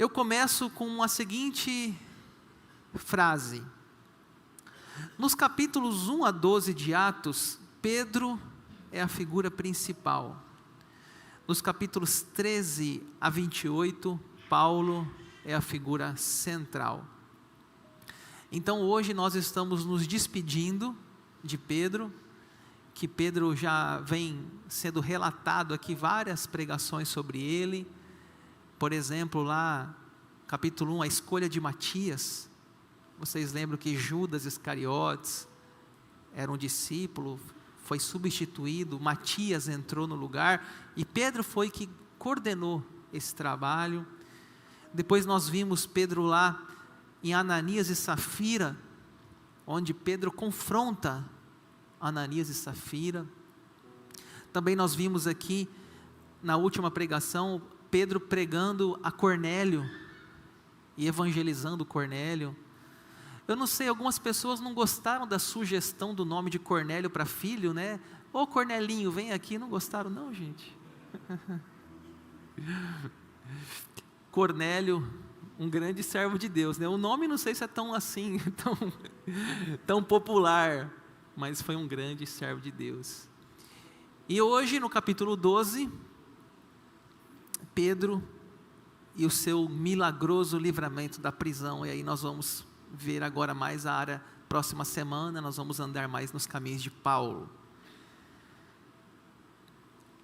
Eu começo com a seguinte frase. Nos capítulos 1 a 12 de Atos, Pedro é a figura principal. Nos capítulos 13 a 28, Paulo é a figura central. Então hoje nós estamos nos despedindo de Pedro, que Pedro já vem sendo relatado aqui várias pregações sobre ele. Por exemplo, lá, capítulo 1, a escolha de Matias. Vocês lembram que Judas Iscariotes era um discípulo, foi substituído, Matias entrou no lugar, e Pedro foi que coordenou esse trabalho. Depois nós vimos Pedro lá em Ananias e Safira, onde Pedro confronta Ananias e Safira. Também nós vimos aqui, na última pregação, Pedro pregando a Cornélio, e evangelizando Cornélio. Eu não sei, algumas pessoas não gostaram da sugestão do nome de Cornélio para filho, né? Ô Cornelinho, vem aqui, não gostaram não, gente? Cornélio, um grande servo de Deus, né? O nome não sei se é tão assim, tão popular, mas foi um grande servo de Deus. E hoje, no capítulo 12, Pedro e o seu milagroso livramento da prisão, e aí nós vamos ver agora mais a área, próxima semana, nós vamos andar mais nos caminhos de Paulo.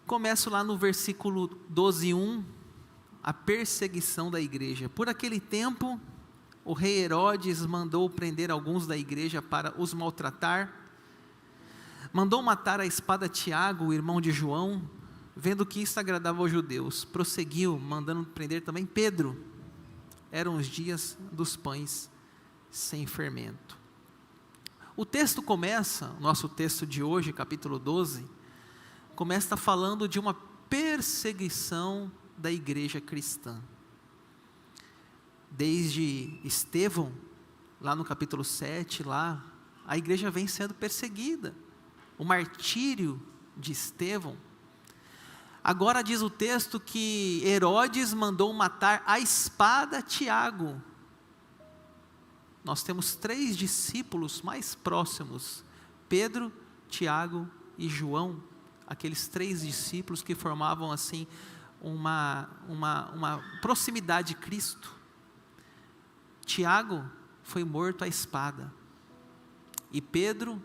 Começo lá no versículo 12:1, a perseguição da igreja. Por aquele tempo, o rei Herodes mandou prender alguns da igreja para os maltratar, mandou matar a espada Tiago, o irmão de João. Vendo que isso agradava aos judeus, prosseguiu, mandando prender também Pedro. Eram os dias dos pães sem fermento. O texto começa, nosso texto de hoje, capítulo 12, começa falando de uma perseguição da igreja cristã. Desde Estevão, lá no capítulo 7, lá, a igreja vem sendo perseguida. O martírio de Estevão. Agora diz o texto que Herodes mandou matar a espada Tiago. Nós temos 3 discípulos mais próximos, Pedro, Tiago e João, aqueles 3 discípulos que formavam assim uma proximidade de Cristo. Tiago foi morto à espada, e Pedro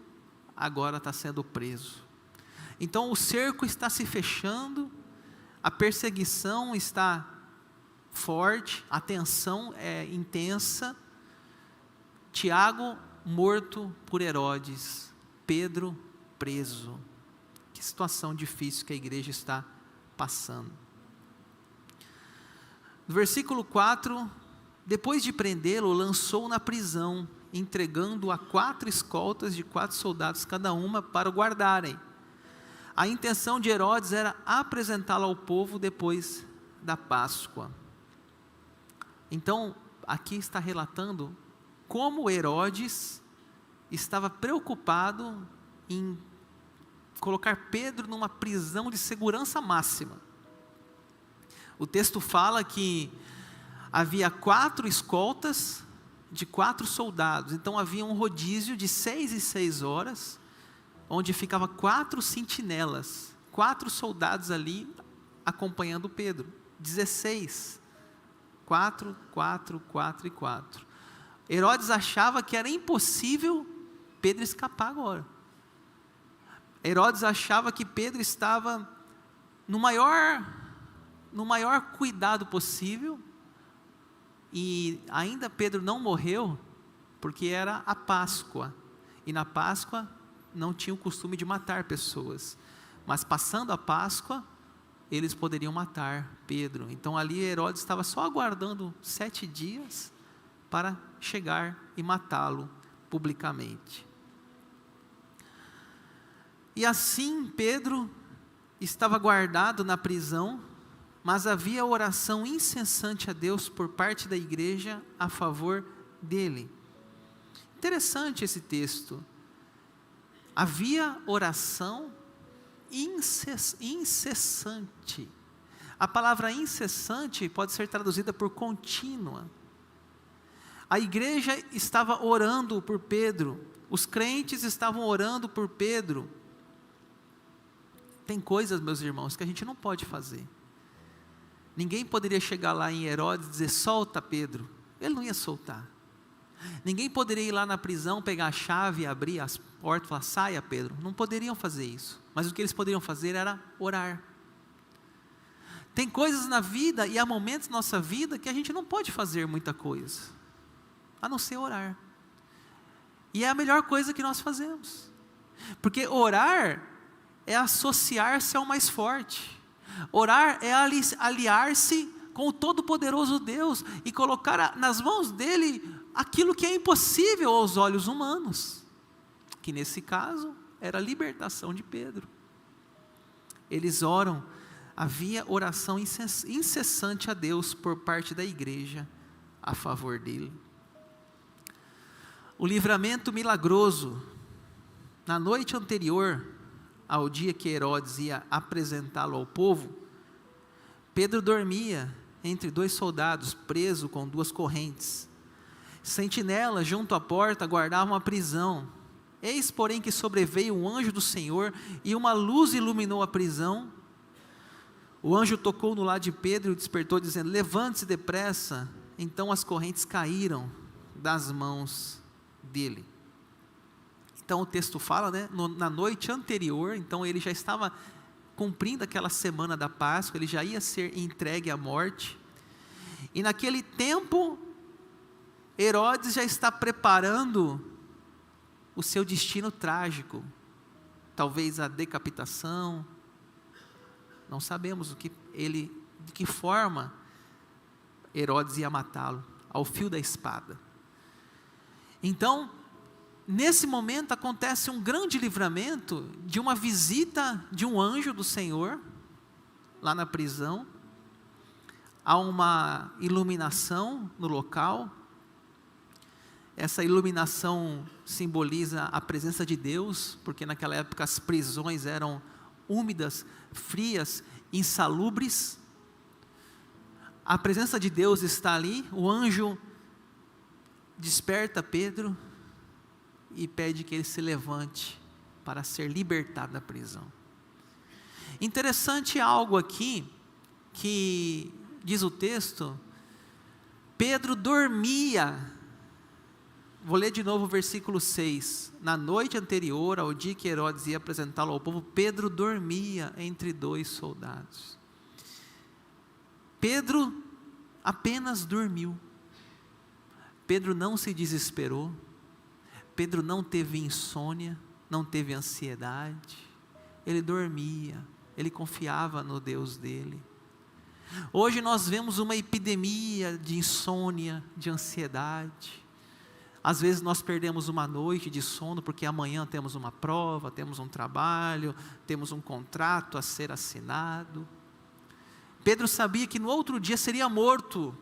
agora está sendo preso. Então o cerco está se fechando, a perseguição está forte, a tensão é intensa. Tiago morto por Herodes, Pedro preso. Que situação difícil que a igreja está passando. No versículo 4, depois de prendê-lo, lançou na prisão, entregando-o a 4 escoltas de 4 soldados cada uma para o guardarem. A intenção de Herodes era apresentá-lo ao povo depois da Páscoa. Então, aqui está relatando como Herodes estava preocupado em colocar Pedro numa prisão de segurança máxima. O texto fala que havia 4 escoltas de 4 soldados, então havia um rodízio de 6 e 6 horas, onde ficava 4 sentinelas, 4 soldados ali acompanhando Pedro, 16, 4, 4, 4 e 4. Herodes achava que era impossível Pedro escapar agora. Herodes achava que Pedro estava no maior cuidado possível, e ainda Pedro não morreu, porque era a Páscoa, e na Páscoa não tinha o costume de matar pessoas, mas passando a Páscoa, eles poderiam matar Pedro. Então ali Herodes estava só aguardando 7 dias, para chegar e matá-lo publicamente. E assim Pedro estava guardado na prisão, mas havia oração incessante a Deus por parte da igreja a favor dele. Interessante esse texto. Havia oração incessante. A palavra incessante pode ser traduzida por contínua. A igreja estava orando por Pedro, os crentes estavam orando por Pedro. Tem coisas, meus irmãos, que a gente não pode fazer. Ninguém poderia chegar lá em Herodes e dizer, solta Pedro. Ele não ia soltar. Ninguém poderia ir lá na prisão, pegar a chave, abrir as portas e falar, saia Pedro. Não poderiam fazer isso. Mas o que eles poderiam fazer era orar. Tem coisas na vida e há momentos na nossa vida que a gente não pode fazer muita coisa, a não ser orar. E é a melhor coisa que nós fazemos. Porque orar é associar-se ao mais forte. Orar é aliar-se com o Todo-Poderoso Deus e colocar nas mãos dele aquilo que é impossível aos olhos humanos, que nesse caso era a libertação de Pedro. Eles oram, havia oração incessante a Deus por parte da igreja a favor dele. O livramento milagroso, na noite anterior ao dia que Herodes ia apresentá-lo ao povo, Pedro dormia entre 2 soldados, preso com 2 correntes. Sentinelas junto à porta guardavam a prisão. Eis, porém, que sobreveio um anjo do Senhor, e uma luz iluminou a prisão. O anjo tocou no lado de Pedro e o despertou, dizendo, levante-se depressa. Então as correntes caíram das mãos dele. Então o texto fala, né, na noite anterior, então ele já estava cumprindo aquela semana da Páscoa, ele já ia ser entregue à morte. E naquele tempo, Herodes já está preparando o seu destino trágico, talvez a decapitação, não sabemos de que forma Herodes ia matá-lo, ao fio da espada. Então, nesse momento acontece um grande livramento de uma visita de um anjo do Senhor, lá na prisão, há uma iluminação no local. Essa iluminação simboliza a presença de Deus, porque naquela época as prisões eram úmidas, frias, insalubres. A presença de Deus está ali, o anjo desperta Pedro e pede que ele se levante para ser libertado da prisão. Interessante algo aqui, que diz o texto, Pedro dormia. Vou ler de novo o versículo 6. Na noite anterior ao dia que Herodes ia apresentá-lo ao povo, Pedro dormia entre 2 soldados. Pedro apenas dormiu. Pedro não se desesperou. Pedro não teve insônia, não teve ansiedade. Ele dormia, ele confiava no Deus dele. Hoje nós vemos uma epidemia de insônia, de ansiedade. Às vezes nós perdemos uma noite de sono porque amanhã temos uma prova, temos um trabalho, temos um contrato a ser assinado. Pedro sabia que no outro dia seria morto,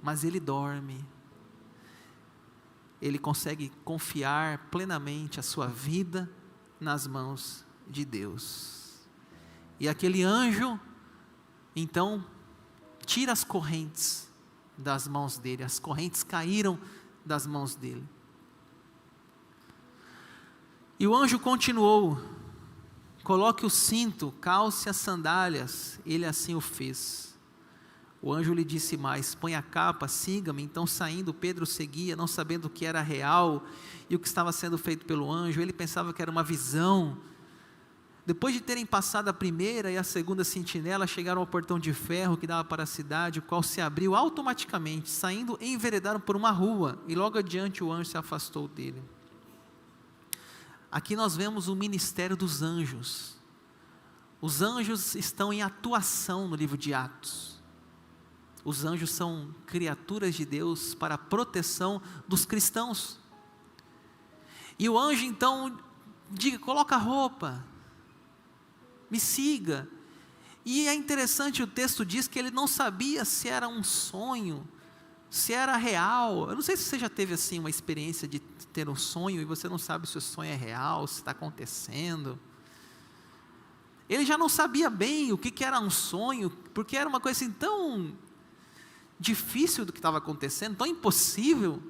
mas ele dorme. Ele consegue confiar plenamente a sua vida nas mãos de Deus. E aquele anjo, então, tira as correntes das mãos dele, as correntes caíram das mãos dele. E o anjo continuou, coloque o cinto, calce as sandálias, ele assim o fez. O anjo lhe disse mais, põe a capa, siga-me. Então saindo, Pedro seguia, não sabendo o que era real, e o que estava sendo feito pelo anjo, ele pensava que era uma visão. Depois de terem passado a primeira e a segunda sentinela, chegaram ao portão de ferro que dava para a cidade, o qual se abriu automaticamente. Saindo, enveredaram por uma rua, e logo adiante o anjo se afastou dele. Aqui nós vemos o ministério dos anjos. Os anjos estão em atuação no livro de Atos. Os anjos são criaturas de Deus para a proteção dos cristãos. E o anjo então diga, coloca a roupa, me siga. E é interessante, o texto diz que ele não sabia se era um sonho, se era real. Eu não sei se você já teve assim uma experiência de ter um sonho e você não sabe se o sonho é real, se está acontecendo. Ele já não sabia bem o que era um sonho, porque era uma coisa assim tão difícil do que estava acontecendo, tão impossível.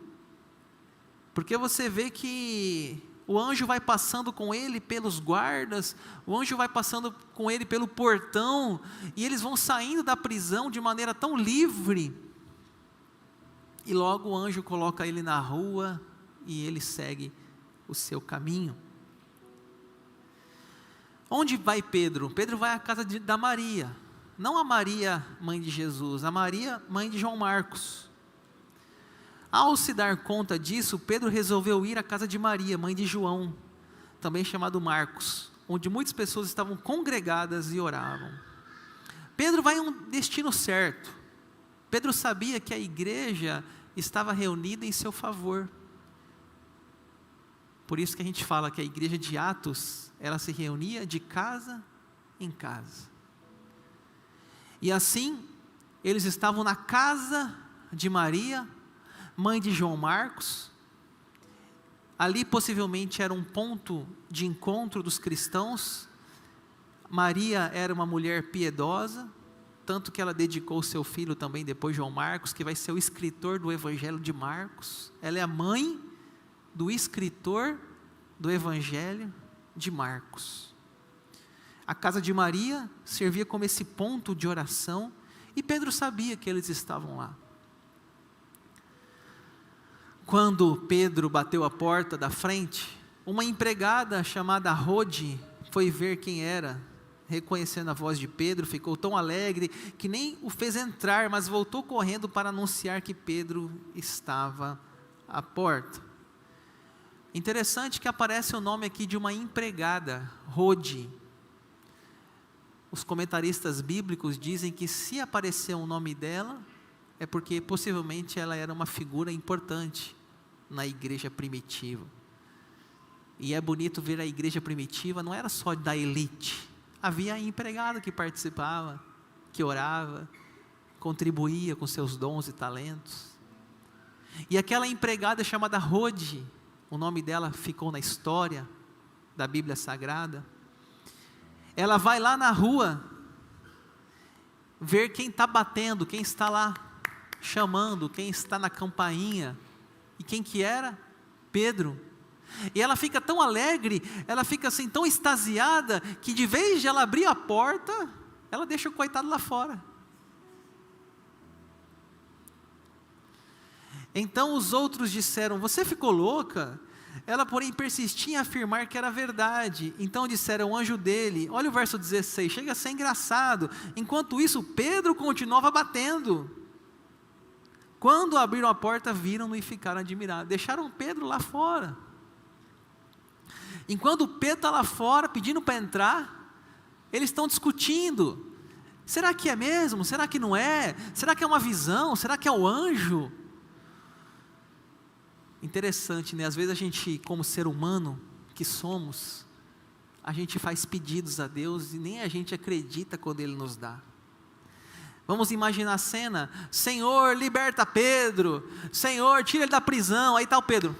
Porque você vê que o anjo vai passando com ele pelos guardas, o anjo vai passando com ele pelo portão, e eles vão saindo da prisão de maneira tão livre, e logo o anjo coloca ele na rua, e ele segue o seu caminho. Onde vai Pedro? Pedro vai à casa da Maria, não a Maria, mãe de Jesus, a Maria, mãe de João Marcos. Ao se dar conta disso, Pedro resolveu ir à casa de Maria, mãe de João, também chamado Marcos, onde muitas pessoas estavam congregadas e oravam. Pedro vai em um destino certo. Pedro sabia que a igreja estava reunida em seu favor. Por isso que a gente fala que a igreja de Atos, ela se reunia de casa em casa. E assim, eles estavam na casa de Maria, mãe de João Marcos. Ali possivelmente era um ponto de encontro dos cristãos. Maria era uma mulher piedosa, tanto que ela dedicou seu filho também depois, João Marcos, que vai ser o escritor do Evangelho de Marcos. Ela é a mãe do escritor do Evangelho de Marcos. A casa de Maria servia como esse ponto de oração, e Pedro sabia que eles estavam lá. Quando Pedro bateu a porta da frente, uma empregada chamada Rode foi ver quem era. Reconhecendo a voz de Pedro, ficou tão alegre que nem o fez entrar, mas voltou correndo para anunciar que Pedro estava à porta. Interessante que aparece o nome aqui de uma empregada, Rode. Os comentaristas bíblicos dizem que se aparecer o nome dela, é porque possivelmente ela era uma figura importante na igreja primitiva. E é bonito ver a igreja primitiva, não era só da elite. Havia empregado que participava, que orava, contribuía com seus dons e talentos. E aquela empregada chamada Rode, o nome dela ficou na história da Bíblia Sagrada. Ela vai lá na rua, ver quem está batendo, quem está lá chamando, quem está na campainha. E quem que era? Pedro. E ela fica tão alegre, ela fica assim tão extasiada, que de vez de ela abrir a porta, ela deixa o coitado lá fora. Então os outros disseram: você ficou louca? Ela, porém, persistia em afirmar que era verdade. Então disseram: o anjo dele. Olha o verso 16, chega a ser engraçado. Enquanto isso, Pedro continuava batendo. Quando abriram a porta, viram-no e ficaram admirados. Deixaram Pedro lá fora. Enquanto Pedro está lá fora, pedindo para entrar, eles estão discutindo. Será que é mesmo? Será que não é? Será que é uma visão? Será que é o anjo? Interessante, né? Às vezes a gente, como ser humano que somos, a gente faz pedidos a Deus e nem a gente acredita quando Ele nos dá. Vamos imaginar a cena: Senhor, liberta Pedro. Senhor, tira ele da prisão. Aí está o Pedro.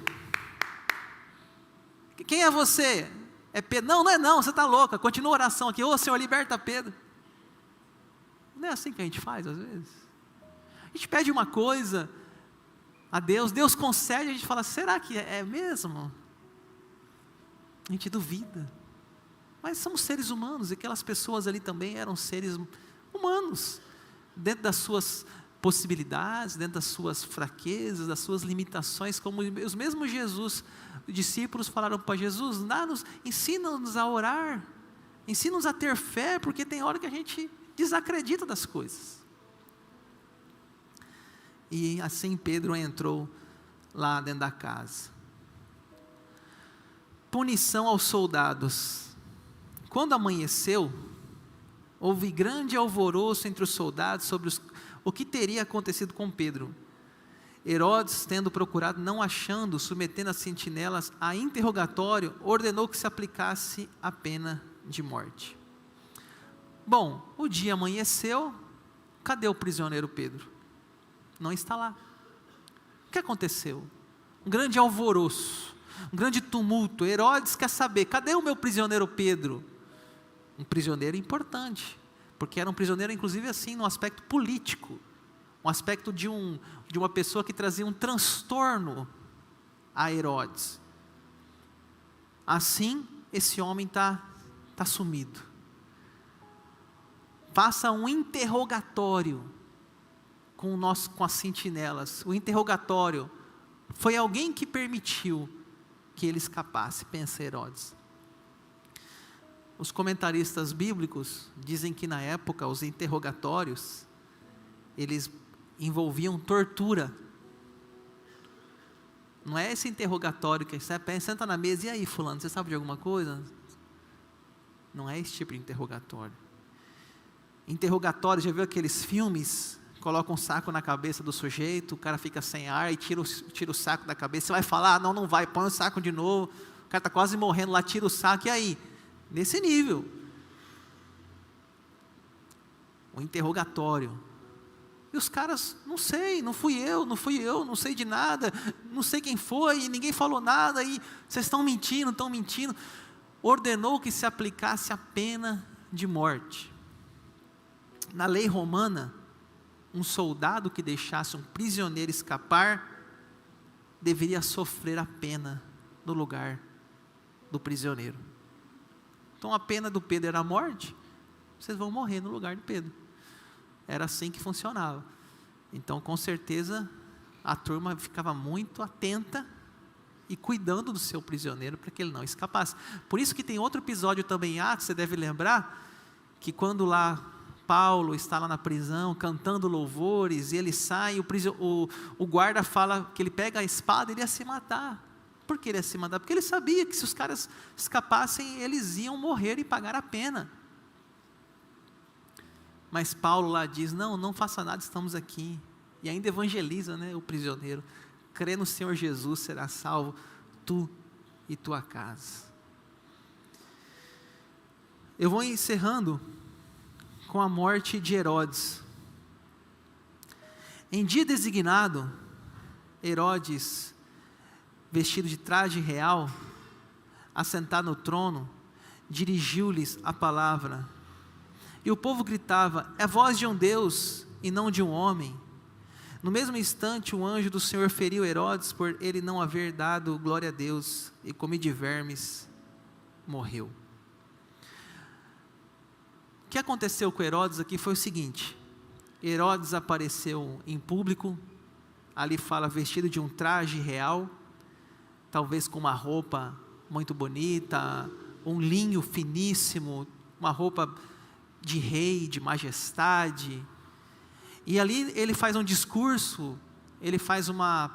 Quem é você? É Pedro. Não, não é não, você está louca. Continua a oração aqui. Ô Senhor, liberta Pedro. Não é assim que a gente faz às vezes? A gente pede uma coisa a Deus, Deus concede, a gente fala: será que é mesmo? A gente duvida. Mas somos seres humanos, e aquelas pessoas ali também eram seres humanos, dentro das suas possibilidades, dentro das suas fraquezas, das suas limitações, como os mesmos Jesus, os discípulos falaram para Jesus: ensina-nos a orar, ensina-nos a ter fé, porque tem hora que a gente desacredita das coisas. E assim Pedro entrou lá dentro da casa. Punição aos soldados. Quando amanheceu, houve grande alvoroço entre os soldados sobre o que teria acontecido com Pedro. Herodes, tendo procurado, não achando, submetendo as sentinelas a interrogatório, ordenou que se aplicasse a pena de morte. Bom, o dia amanheceu, cadê o prisioneiro Pedro? Não está lá. O que aconteceu? Um grande alvoroço, um grande tumulto. Herodes quer saber: cadê o meu prisioneiro Pedro? um prisioneiro importante, porque era um prisioneiro inclusive assim no aspecto político, um aspecto de uma pessoa que trazia um transtorno a Herodes. Assim, esse homem está sumido. Faça um interrogatório com as sentinelas. O interrogatório foi alguém que permitiu que ele escapasse, pensa Herodes. Os comentaristas bíblicos dizem que na época os interrogatórios, eles envolviam tortura. Não é esse interrogatório que você senta na mesa, e aí fulano, você sabe de alguma coisa? Não é esse tipo de interrogatório. Interrogatório, já viu aqueles filmes? Coloca um saco na cabeça do sujeito, o cara fica sem ar e tira o saco da cabeça. Você vai falar? Não vai, põe o saco de novo. O cara está quase morrendo lá, tira o saco, e aí? Nesse nível. O interrogatório. E os caras, não sei, não fui eu, não sei de nada, não sei quem foi, e ninguém falou nada, e vocês estão mentindo. Ordenou que se aplicasse a pena de morte. Na lei romana, um soldado que deixasse um prisioneiro escapar, deveria sofrer a pena no lugar do prisioneiro. Então a pena do Pedro era a morte, vocês vão morrer no lugar de Pedro. Era assim que funcionava. Então com certeza a turma ficava muito atenta e cuidando do seu prisioneiro para que ele não escapasse. Por isso que tem outro episódio também em Atos, você deve lembrar, que quando lá Paulo está lá na prisão, cantando louvores, e ele sai, o guarda fala que ele pega a espada e ele ia se matar. Por que ele ia se matar? Porque ele sabia que se os caras escapassem, eles iam morrer e pagar a pena. Mas Paulo lá diz, não faça nada, estamos aqui. E ainda evangeliza, o prisioneiro. Crê no Senhor Jesus, será salvo, tu e tua casa. Eu vou encerrando com a morte de Herodes. Em dia designado, Herodes, vestido de traje real, assentado no trono, dirigiu-lhes a palavra. E o povo gritava, é voz de um Deus e não de um homem. No mesmo instante, o anjo do Senhor feriu Herodes por ele não haver dado glória a Deus, e comido de vermes, morreu. O que aconteceu com Herodes aqui foi o seguinte: Herodes apareceu em público, ali fala vestido de um traje real, talvez com uma roupa muito bonita, um linho finíssimo, uma roupa de rei, de majestade, e ali ele faz um discurso, ele faz uma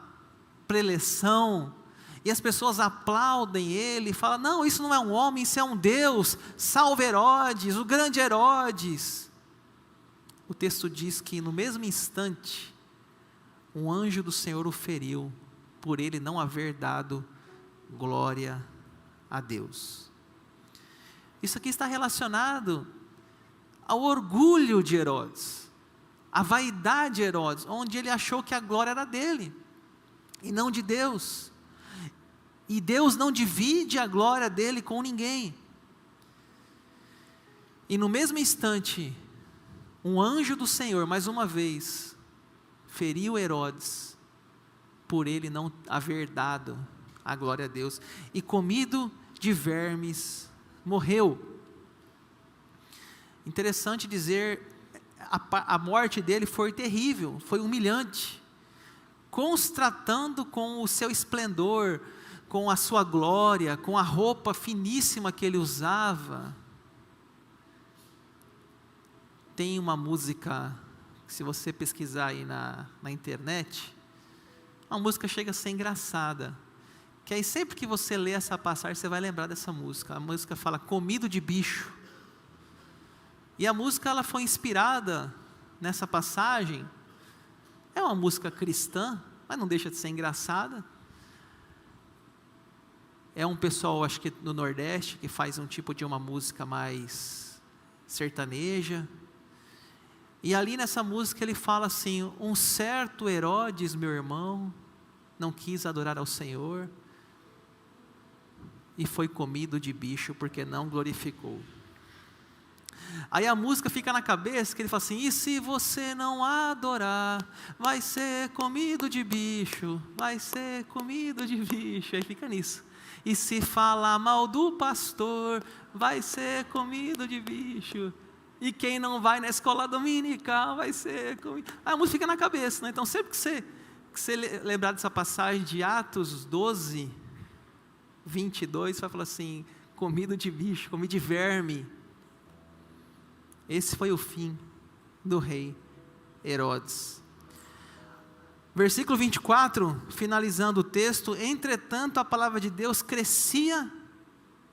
preleção, e as pessoas aplaudem ele, e falam, não, isso não é um homem, isso é um Deus, salve Herodes, o grande Herodes. O texto diz que no mesmo instante, um anjo do Senhor o feriu, por ele não haver dado glória a Deus. Isso aqui está relacionado ao orgulho de Herodes, a vaidade de Herodes, onde ele achou que a glória era dele, e não de Deus. E Deus não divide a glória dele com ninguém. E no mesmo instante, um anjo do Senhor, mais uma vez, feriu Herodes, por ele não haver dado a glória a Deus, e comido de vermes, morreu. Interessante dizer, a morte dele foi terrível, foi humilhante, constratando com o seu esplendor, com a sua glória, com a roupa finíssima que ele usava. Tem uma música, se você pesquisar aí na internet, a música chega a ser engraçada, que aí sempre que você lê essa passagem, você vai lembrar dessa música. A música fala, comido de bicho. E a música ela foi inspirada nessa passagem, é uma música cristã, mas não deixa de ser engraçada. É um pessoal, acho que no Nordeste, que faz um tipo de uma música mais sertaneja. E ali nessa música ele fala assim, um certo Herodes, meu irmão, não quis adorar ao Senhor, e foi comido de bicho, porque não glorificou. Aí a música fica na cabeça, que ele fala assim: e se você não adorar, vai ser comido de bicho, vai ser comido de bicho. Aí fica nisso. E se falar mal do pastor, vai ser comido de bicho. E quem não vai na escola dominical, vai ser comido. Aí a música fica na cabeça, né? Então sempre que você lembrar dessa passagem de Atos 12, 22, você vai falar assim: comido de bicho, comido de verme. Esse foi o fim do rei Herodes. Versículo 24, finalizando o texto: entretanto a palavra de Deus crescia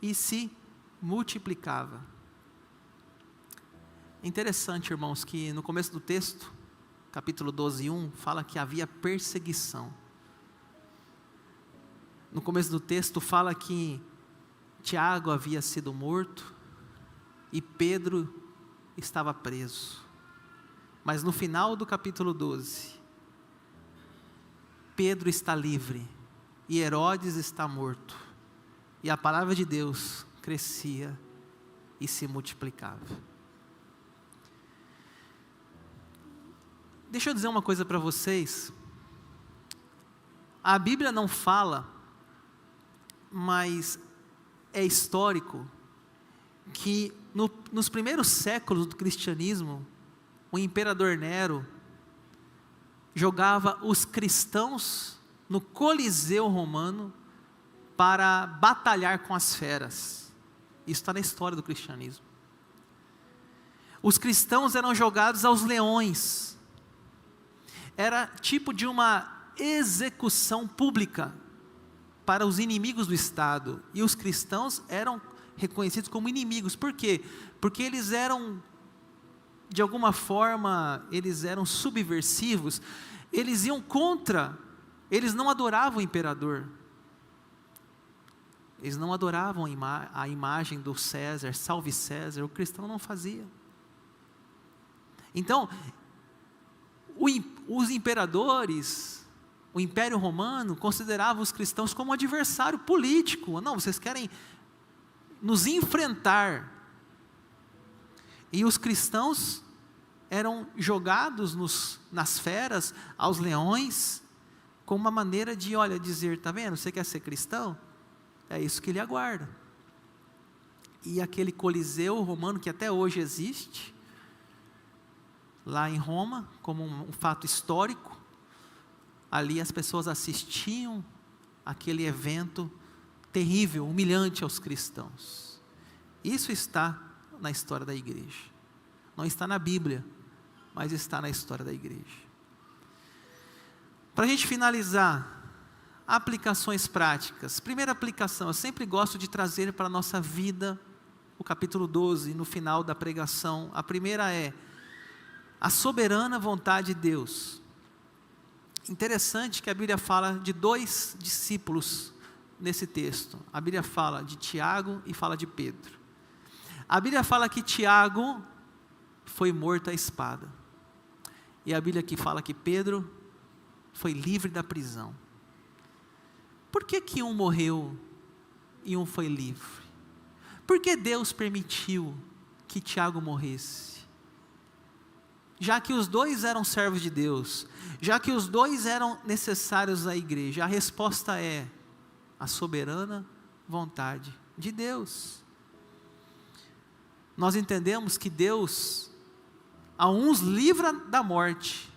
e se multiplicava. Interessante, irmãos, que no começo do texto, capítulo 12, 1, fala que havia perseguição. No começo do texto fala que Tiago havia sido morto e Pedro estava preso. Mas no final do capítulo 12, Pedro está livre e Herodes está morto. E a palavra de Deus crescia e se multiplicava. Deixa eu dizer uma coisa para vocês. A Bíblia não fala, mas é histórico, que nos primeiros séculos do cristianismo, o imperador Nero jogava os cristãos no Coliseu Romano para batalhar com as feras. Isso está na história do cristianismo. Os cristãos eram jogados aos leões. Era tipo de uma execução pública para os inimigos do Estado. E os cristãos eram reconhecidos como inimigos. Por quê? Porque eles eram, de alguma forma, eles eram subversivos. Eles iam contra, eles não adoravam o imperador. Eles não adoravam a imagem do César, salve César. O cristão não fazia. Então, os imperadores, o Império Romano, consideravam os cristãos como um adversário político. Não, vocês querem nos enfrentar. E os cristãos eram jogados nas feras, aos leões, como uma maneira de, olha, dizer: está vendo, você quer ser cristão? É isso que lhe aguarda. E aquele Coliseu Romano, que até hoje existe, lá em Roma, como um fato histórico, ali as pessoas assistiam aquele evento terrível, humilhante aos cristãos. Isso está na história da igreja. Não está na Bíblia, mas está na história da igreja. Para a gente finalizar, aplicações práticas. Primeira aplicação, eu sempre gosto de trazer para a nossa vida o capítulo 12, no final da pregação. A primeira é a soberana vontade de Deus. Interessante que a Bíblia fala de 2 discípulos nesse texto. A Bíblia fala de Tiago e fala de Pedro. A Bíblia fala que Tiago foi morto à espada. E a Bíblia aqui fala que Pedro foi livre da prisão. Por que um morreu e um foi livre? Por que Deus permitiu que Tiago morresse? Já que os dois eram servos de Deus, já que os dois eram necessários à igreja, a resposta é a soberana vontade de Deus. Nós entendemos que Deus, a uns livra da morte,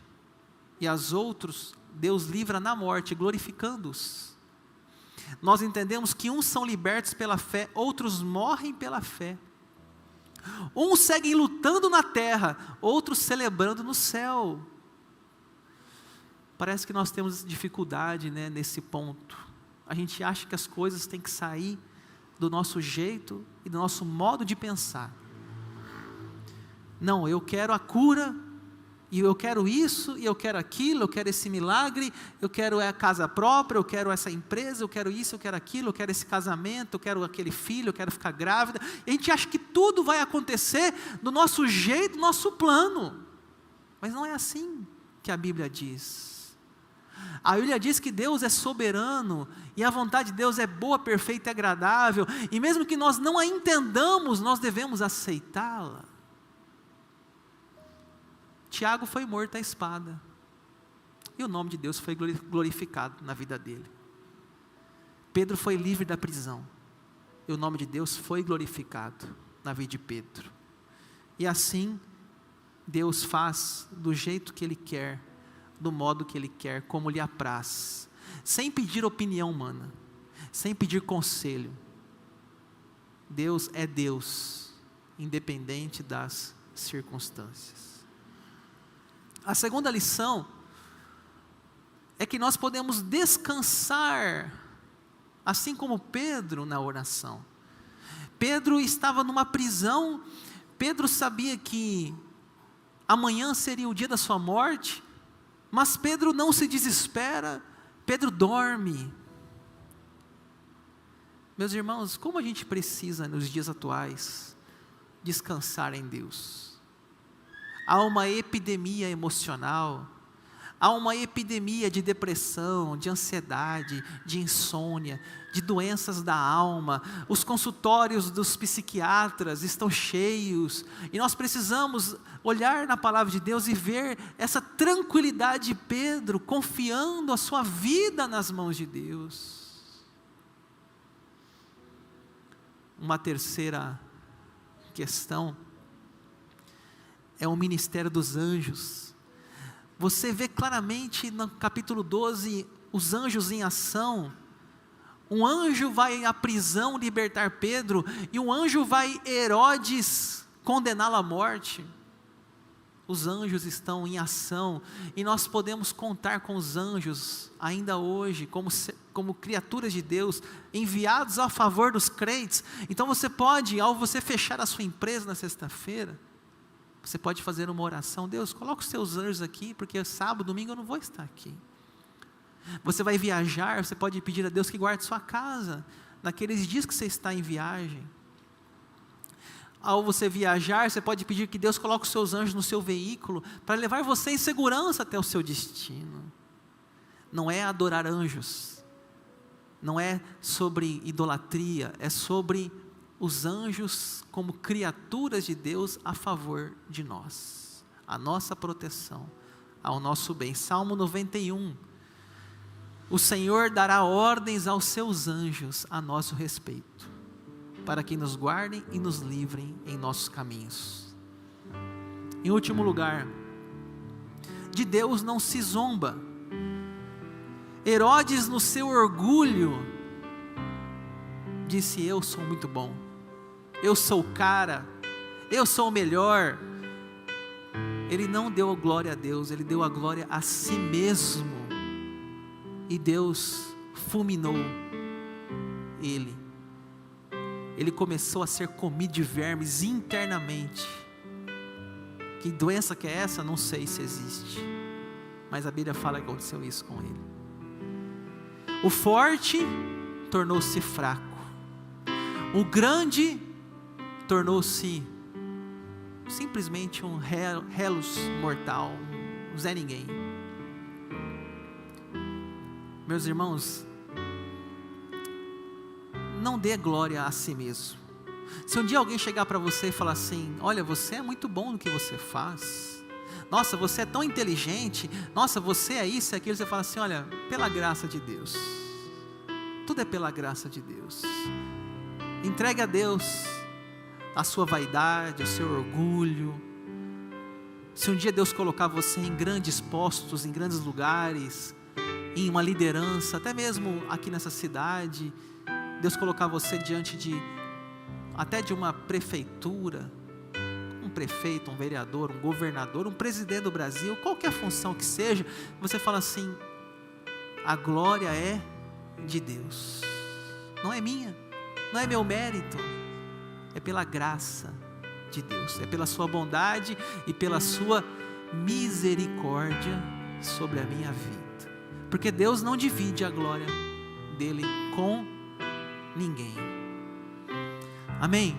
e aos outros, Deus livra na morte, glorificando-os. Nós entendemos que uns são libertos pela fé, outros morrem pela fé. Uns seguem lutando na terra, outros celebrando no céu. Parece que nós temos dificuldade, né, nesse ponto. A gente acha que as coisas têm que sair do nosso jeito e do nosso modo de pensar. Não, eu quero a cura, e eu quero isso, e eu quero aquilo, eu quero esse milagre, eu quero a casa própria, eu quero essa empresa, eu quero isso, eu quero aquilo, eu quero esse casamento, eu quero aquele filho, eu quero ficar grávida. E a gente acha que tudo vai acontecer do nosso jeito, do nosso plano. Mas não é assim que a Bíblia diz. A Bíblia diz que Deus é soberano, e a vontade de Deus é boa, perfeita e agradável, e mesmo que nós não a entendamos, nós devemos aceitá-la. Tiago foi morto à espada. E o nome de Deus foi glorificado na vida dele. Pedro foi livre da prisão. E o nome de Deus foi glorificado na vida de Pedro. E assim, Deus faz do jeito que Ele quer, do modo que Ele quer, como lhe apraz. Sem pedir opinião humana, sem pedir conselho. Deus é Deus, independente das circunstâncias. A segunda lição é que nós podemos descansar, assim como Pedro na oração. Pedro estava numa prisão, Pedro sabia que amanhã seria o dia da sua morte, mas Pedro não se desespera, Pedro dorme. Meus irmãos, como a gente precisa nos dias atuais descansar em Deus. Há uma epidemia emocional, há uma epidemia de depressão, de ansiedade, de insônia, de doenças da alma. Os consultórios dos psiquiatras estão cheios, e nós precisamos olhar na palavra de Deus e ver essa tranquilidade de Pedro, confiando a sua vida nas mãos de Deus. Uma terceira questão é o ministério dos anjos. Você vê claramente no capítulo 12, os anjos em ação. Um anjo vai à prisão libertar Pedro, e um anjo vai Herodes condená-lo à morte. Os anjos estão em ação, e nós podemos contar com os anjos, ainda hoje, como criaturas de Deus, enviados a favor dos crentes. Então você pode, ao você fechar a sua empresa na sexta-feira, você pode fazer uma oração: Deus, coloca os seus anjos aqui, porque sábado, domingo eu não vou estar aqui. Você vai viajar, você pode pedir a Deus que guarde sua casa, naqueles dias que você está em viagem. Ao você viajar, você pode pedir que Deus coloque os seus anjos no seu veículo, para levar você em segurança até o seu destino. Não é adorar anjos, não é sobre idolatria, é sobre os anjos como criaturas de Deus a favor de nós, a nossa proteção, ao nosso bem. Salmo 91, o Senhor dará ordens aos seus anjos a nosso respeito, para que nos guardem e nos livrem em nossos caminhos. Em último lugar, de Deus não se zomba. Herodes, no seu orgulho, disse: eu sou muito bom, eu sou o cara, eu sou o melhor. Ele não deu glória a Deus, ele deu a glória a si mesmo, e Deus fulminou ele. Ele começou a ser comido de vermes internamente. Que doença que é essa? Não sei se existe, mas a Bíblia fala que aconteceu isso com ele. O forte tornou-se fraco, o grande tornou-se simplesmente um relus mortal, um Zé Ninguém. Meus irmãos, não dê glória a si mesmo. Se um dia alguém chegar para você e falar assim: olha, você é muito bom no que você faz, nossa, você é tão inteligente, nossa, você é isso e aquilo, você fala assim: olha, pela graça de Deus, tudo é pela graça de Deus. Entregue a Deus a sua vaidade, o seu orgulho. Se um dia Deus colocar você em grandes postos, em grandes lugares, em uma liderança, até mesmo aqui nessa cidade, Deus colocar você diante até de uma prefeitura, um prefeito, um vereador, um governador, um presidente do Brasil, qualquer função que seja, você fala assim: a glória é de Deus, não é minha, não é meu mérito, é pela graça de Deus, é pela sua bondade e pela sua misericórdia sobre a minha vida, porque Deus não divide a glória dele com ninguém. Amém?